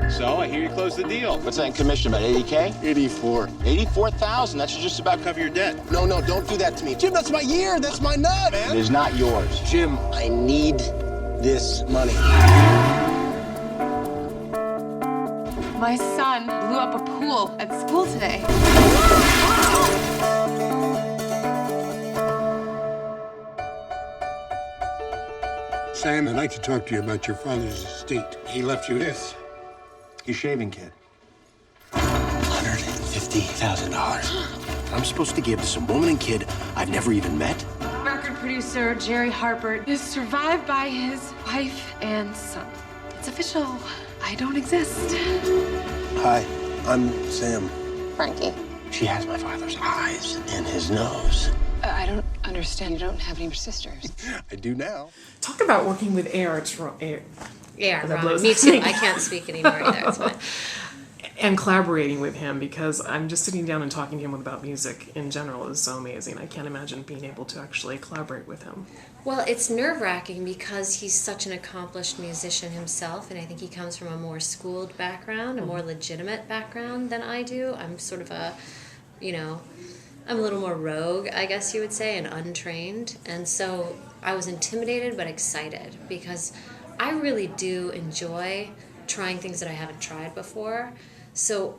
So, I hear you closed the deal. What's that in commission, about 80K? 84. 84,000, that should just about cover your debt. No, don't do that to me. Jim, that's my year. That's my nut, man. It is not yours. Jim, I need this money. My son blew up a pool at school today. Sam, I'd like to talk to you about your father's estate. He left you this. Your shaving kit. $150,000. I'm supposed to give to some woman and kid I've never even met? Record producer Jerry Harper is survived by his wife and son. It's official. I don't exist. Hi, I'm Sam. Frankie. She has my father's eyes and his nose. I don't understand. You don't have any sisters. I do now. Talk about working with AR. Yeah, Ron. Me too. I can't speak anymore either. It's fine. And collaborating with him, because I'm just sitting down and talking to him about music in general is so amazing. I can't imagine being able to actually collaborate with him. Well, it's nerve-wracking because he's such an accomplished musician himself, and I think he comes from a more schooled background, a more legitimate background than I do. I'm sort of a, I'm a little more rogue, I guess you would say, and untrained. And so I was intimidated but excited because I really do enjoy trying things that I haven't tried before. So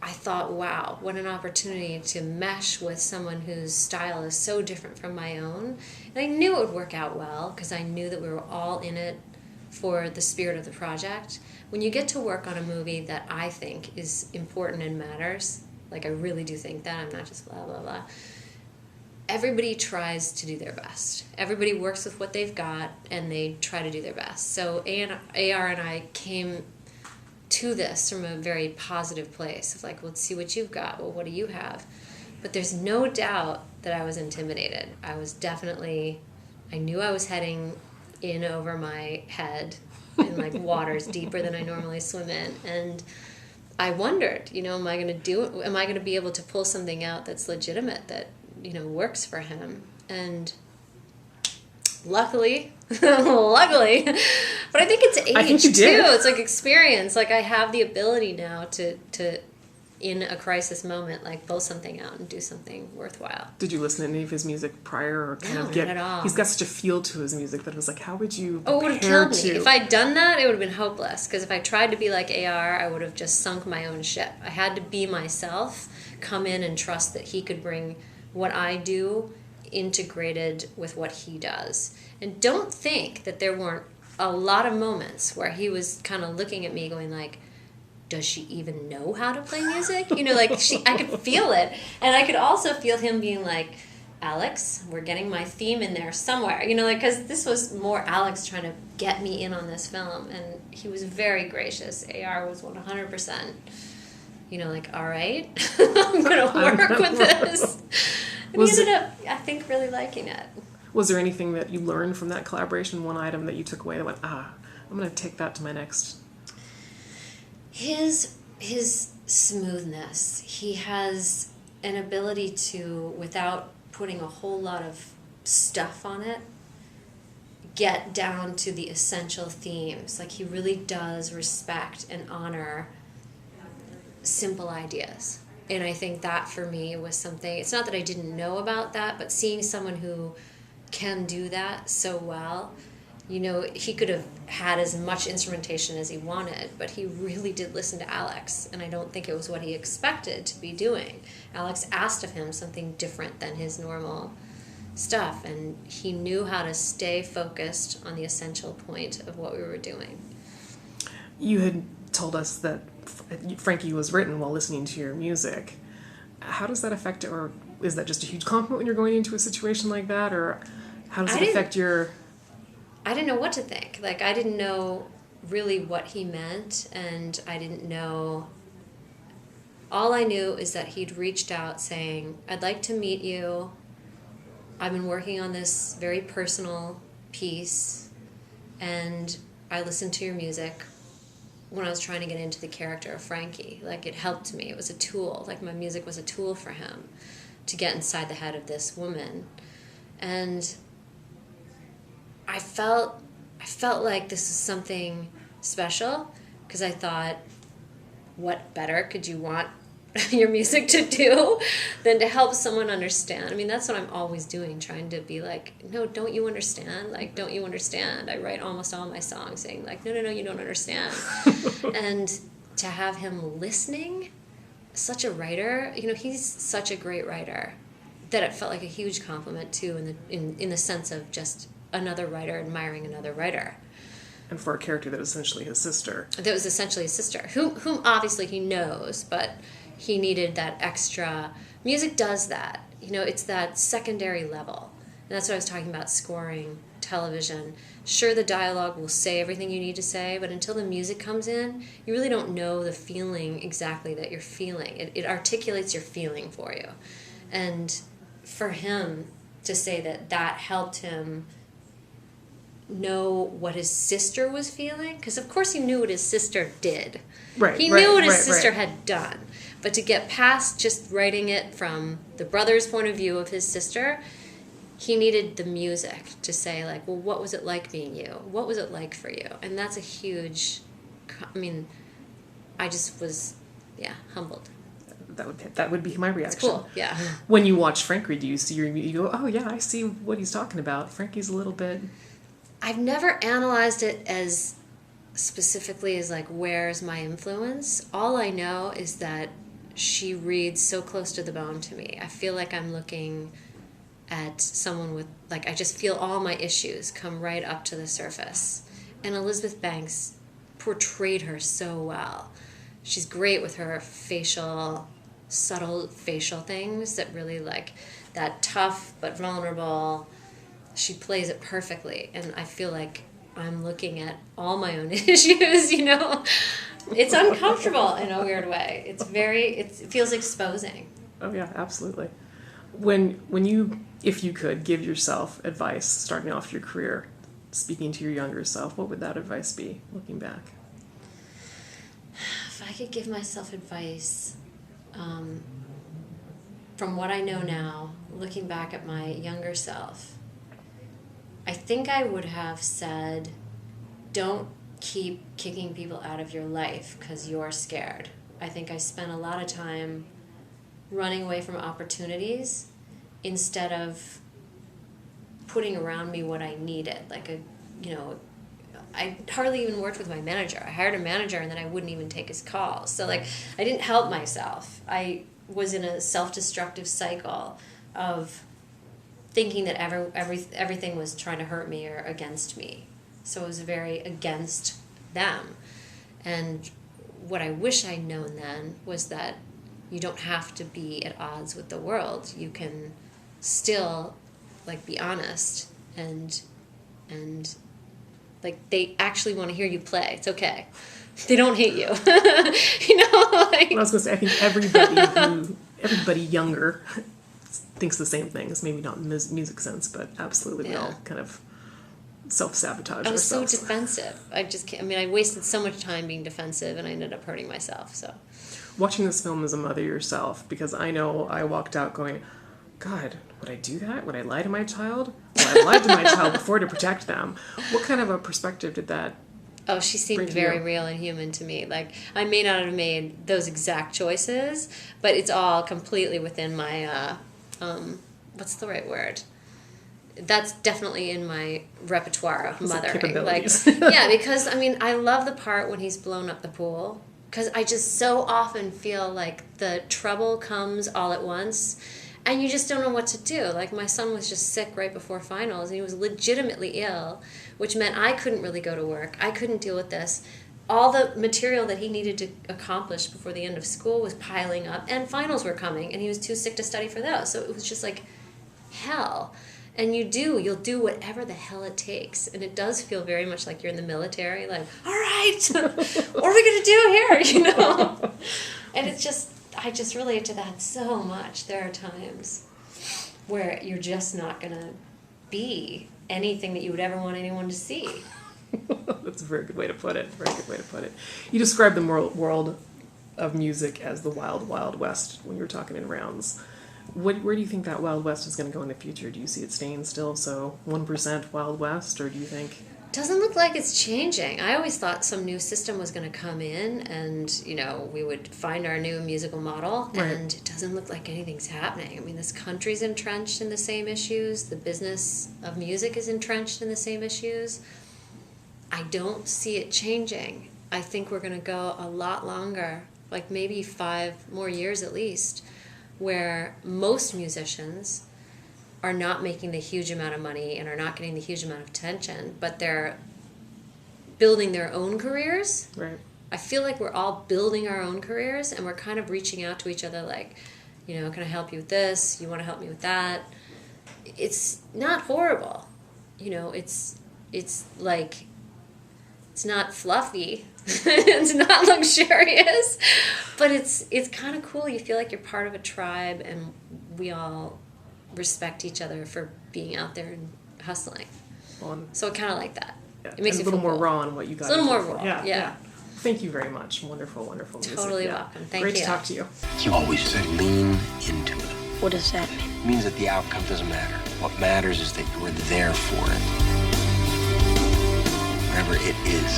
I thought, wow, what an opportunity to mesh with someone whose style is so different from my own. And I knew it would work out well because I knew that we were all in it for the spirit of the project. When you get to work on a movie that I think is important and matters, like I really do think that, I'm not just blah, blah, blah, everybody tries to do their best. Everybody works with what they've got and they try to do their best. So AR and I came to this from a very positive place of like, let's see what you've got. Well, what do you have? But there's no doubt that I was intimidated. I knew I was heading in over my head in like waters deeper than I normally swim in. And I wondered, am I going to be able to pull something out that's legitimate, that, works for him? And luckily, but I think it's age too. It's like experience. Like I have the ability now to in a crisis moment, like pull something out and do something worthwhile. Did you listen to any of his music prior, or kind of get? Not at all. He's got such a feel to his music that it was like, how would you? Oh, it would have killed me if I'd done that. It would have been hopeless because if I tried to be like AR, I would have just sunk my own ship. I had to be myself, come in and trust that he could bring what I do integrated with what he does. And don't think that there weren't a lot of moments where he was kind of looking at me going like, does she even know how to play music? I could feel it. And I could also feel him being like, Alex, we're getting my theme in there somewhere. Because this was more Alex trying to get me in on this film. And he was very gracious. AR was 100%, all right, I'm going to work with this. And he ended up, I think, really liking it. Was there anything that you learned from that collaboration, one item that you took away that went, I'm going to take that to my next? His smoothness. He has an ability to, without putting a whole lot of stuff on it, get down to the essential themes. Like he really does respect and honor simple ideas. And I think that for me was something, it's not that I didn't know about that, but seeing someone who can do that so well, he could have had as much instrumentation as he wanted, but he really did listen to Alex, and I don't think it was what he expected to be doing. Alex asked of him something different than his normal stuff, and he knew how to stay focused on the essential point of what we were doing. You had told us that Frankie was written while listening to your music. How does that affect, or is that just a huge compliment when you're going into a situation like that, or how does it affect your... I didn't know what to think. Like, I didn't know really what he meant, and I didn't know... All I knew is that he'd reached out saying, I'd like to meet you. I've been working on this very personal piece, and I listened to your music when I was trying to get into the character of Frankie. Like, it helped me. It was a tool. Like, my music was a tool for him to get inside the head of this woman. And I felt like this was something special, because I thought, what better could you want your music to do than to help someone understand? I mean, that's what I'm always doing, trying to be like, no, don't you understand? Like, don't you understand? I write almost all my songs saying like, no, you don't understand. And to have him listening, such a writer, you know, he's such a great writer that it felt like a huge compliment too, in the sense of just another writer admiring another writer. And for a character that was essentially his sister. That was essentially his sister, whom obviously he knows, but he needed that extra. Music does that. You know, it's that secondary level. And that's what I was talking about, scoring television. Sure, the dialogue will say everything you need to say, but until the music comes in, you really don't know the feeling exactly that you're feeling. It articulates your feeling for you. And for him to say that helped him know what his sister was feeling, because of course he knew what his sister did. Right. He knew what his sister had done. But to get past just writing it from the brother's point of view of his sister, he needed the music to say, like, well, what was it like being you? What was it like for you? And that's a huge, I mean, I just was, humbled. That would be my reaction. It's cool, yeah. When you watch Frank read, do you see you go, oh yeah, I see what he's talking about. Frankie's a little bit... I've never analyzed it as specifically as like, where's my influence? All I know is that she reads so close to the bone to me. I feel like I'm looking at someone with, like, I just feel all my issues come right up to the surface. And Elizabeth Banks portrayed her so well. She's great with her subtle facial things that really, like, that tough but vulnerable. She plays it perfectly, and I feel like I'm looking at all my own issues, you know? It's uncomfortable in a weird way. It feels exposing. Oh yeah, absolutely. When you, if you could give yourself advice starting off your career, speaking to your younger self, what would that advice be, looking back? If I could give myself advice, from what I know now, looking back at my younger self, I think I would have said, don't keep kicking people out of your life because you're scared. I think I spent a lot of time running away from opportunities instead of putting around me what I needed. Like I hardly even worked with my manager. I hired a manager and then I wouldn't even take his calls. So like, I didn't help myself. I was in a self-destructive cycle of thinking that everything was trying to hurt me or against me. So it was very against them. And what I wish I'd known then was that you don't have to be at odds with the world. You can still, like, be honest and like, they actually want to hear you play. It's okay. They don't hate you. You know, like... Well, I was going to say, I think everybody younger thinks the same things. Maybe not in music sense, but absolutely we all kind of self-sabotage I was ourselves. so defensive. I wasted so much time being defensive, and I ended up hurting myself, so... Watching this film as a mother yourself, because I know I walked out going, God, would I do that? Would I lie to my child? Well, I lied to my child before to protect them. What kind of a perspective did that Oh, she seemed very real and human to me. Like, I may not have made those exact choices, but it's all completely within my, what's the right word? That's definitely in my repertoire of mothering. Like, yeah, because, I mean, I love the part when he's blown up the pool, because I just so often feel like the trouble comes all at once, and you just don't know what to do. Like, my son was just sick right before finals, and he was legitimately ill, which meant I couldn't really go to work. I couldn't deal with this. All the material that he needed to accomplish before the end of school was piling up, and finals were coming, and he was too sick to study for those. So it was just like hell. And you'll do whatever the hell it takes. And it does feel very much like you're in the military, like, all right, what are we going to do here, you know? And it's just, I just relate to that so much. There are times where you're just not going to be anything that you would ever want anyone to see. That's a very good way to put it. Very good way to put it. You described the world of music as the wild, wild west when you were talking in rounds. Where do you think that Wild West is going to go in the future? Do you see it staying still, so 1% Wild West, or do you think Doesn't look like it's changing. I always thought some new system was going to come in and, you know, we would find our new musical model, Right. and it doesn't look like anything's happening. I mean, this country's entrenched in the same issues. The business of music is entrenched in the same issues. I don't see it changing. I think we're going to go a lot longer, like maybe 5 more years at least, where most musicians are not making the huge amount of money and are not getting the huge amount of attention, but they're building their own careers. Right. I feel like we're all building our own careers, and we're kind of reaching out to each other like, you know, can I help you with this? You want to help me with that? It's not horrible. You know, it's like, it's not fluffy. It's not luxurious, but it's kind of cool. You feel like you're part of a tribe, and we all respect each other for being out there and hustling. Well, So I kind of like that. yeah, It makes and me a little feel more cool. raw in what you got. It's a little into more it for. raw, yeah. Thank you very much. Wonderful, wonderful music. Totally Yeah. welcome. Thank Great you. to talk to you. You always say lean into it. What does that mean? It means that the outcome doesn't matter. What matters is that you were there for it. Whatever it is,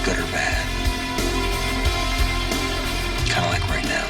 good or bad. Kind of like right now.